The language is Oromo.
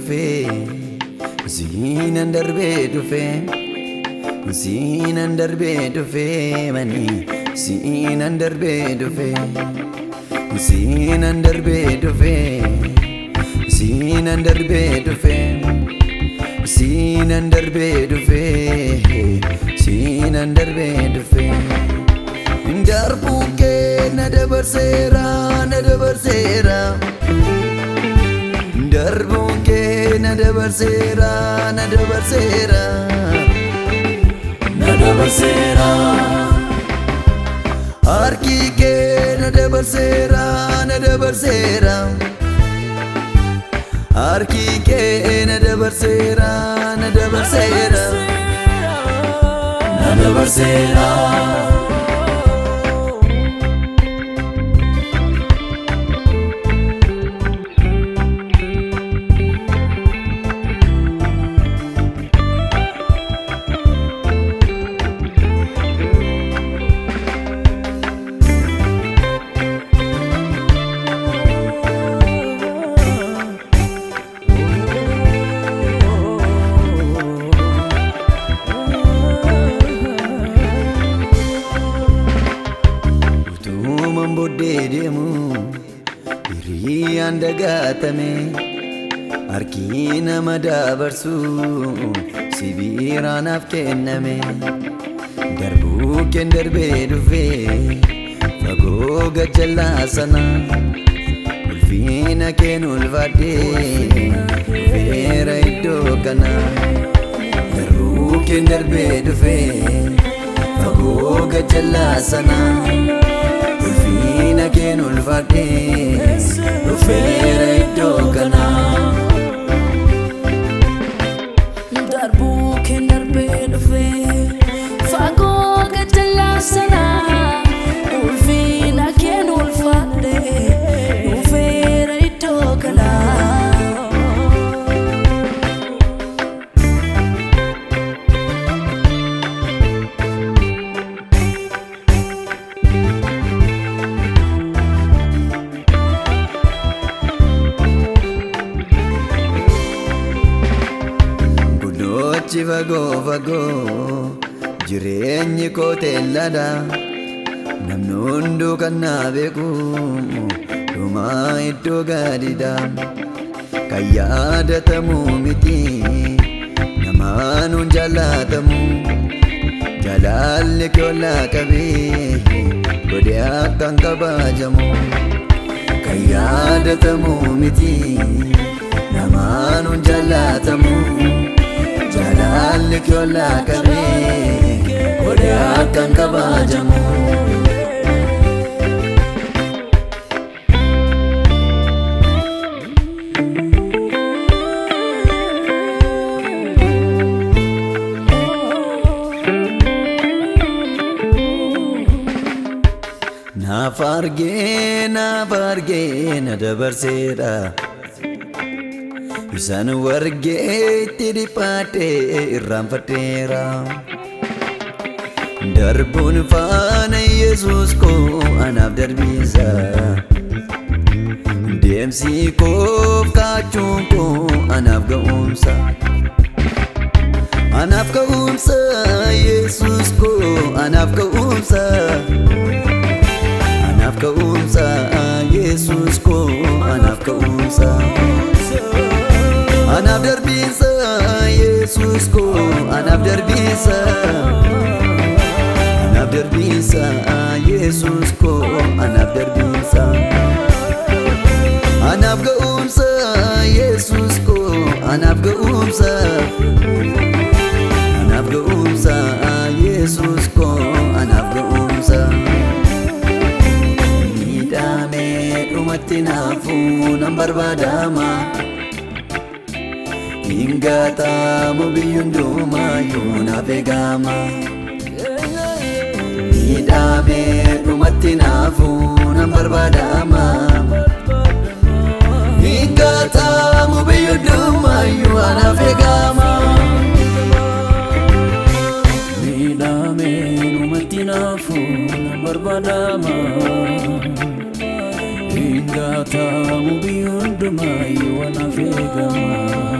dhufe Ziinan darbee dhufe Ziinan darbee dhufe mani Ziinan darbee dhufe Ziinan darbee dhufe Ziinan darbee dhufe Ziinan darbee dhufe Ziinan darbee dhufe Darbuu kee na dabarseera na dabarseera Darbuu kee na dabarseera na dabarseera na dabarseera Harki kee na dabarseera na dabarseera Harki kee na dabarseera na dabarseera na dabarseera Deemu hiriyaan dagatame harki nama dabarsu sibiiraanaaf kenname darbuu keen darbee dhufe fagoo gajjallaa sana ulfiina keen ulfaadhee dhufeera iddoo kana darbuu keen darbee dhufe fagoo gajjallaa sana Ulfiina keen ulfaadhee dhufeera iddoo kana Darbuu keen darbee dhufe fagoo gajjallaa sana ulfiina keen ulfaadhee dhufeera iddoo kana Fagoo fagoo jireenyi koo teelladha namni hunduu kan na beeku dhumaa iddoo gaadidha kan yaadatamu miti namaanuun jaallatamu jaalalli kee ollaa qabee godhee akkan kabajamu kan yaadatamu miti namaanuun jaallatamu Jaalalli kee ollaa qabee godhee akkan kabajamu Naaf argee na dabarseera Isaan wargee itti dhiphaatee irraanfateera Darbuun faana Yesuus koo anaaf darbiisa Deemsi koof kaachuun koo anaaf ga'umsa Anaaf ga'umsa Yesuus koo anaaf ga'umsa Anaaf ga'umsa Yesuus koo anaaf ga'umsa Anaaf darbiisa Yesuus koo anaaf darbiisa Anaaf darbiisa Yesuus koo anaaf darbiisa Anaaf ga'umsa Yesuus koo anaaf ga'umsa Anaaf ga'umsa Yesuus koo anaaf ga'umsa Miidhamee dhumatti naafuu nan barbaadama Ingatamu biyundumayyuu naaf eegama Miidhamee dhumatti naafuu nan barbaadama Ingatamu biyundumayyuu naaf eegama Miidhamee dhumatti naafuu nan barbaadama Ingatamu biyundumayyuu naaf eegama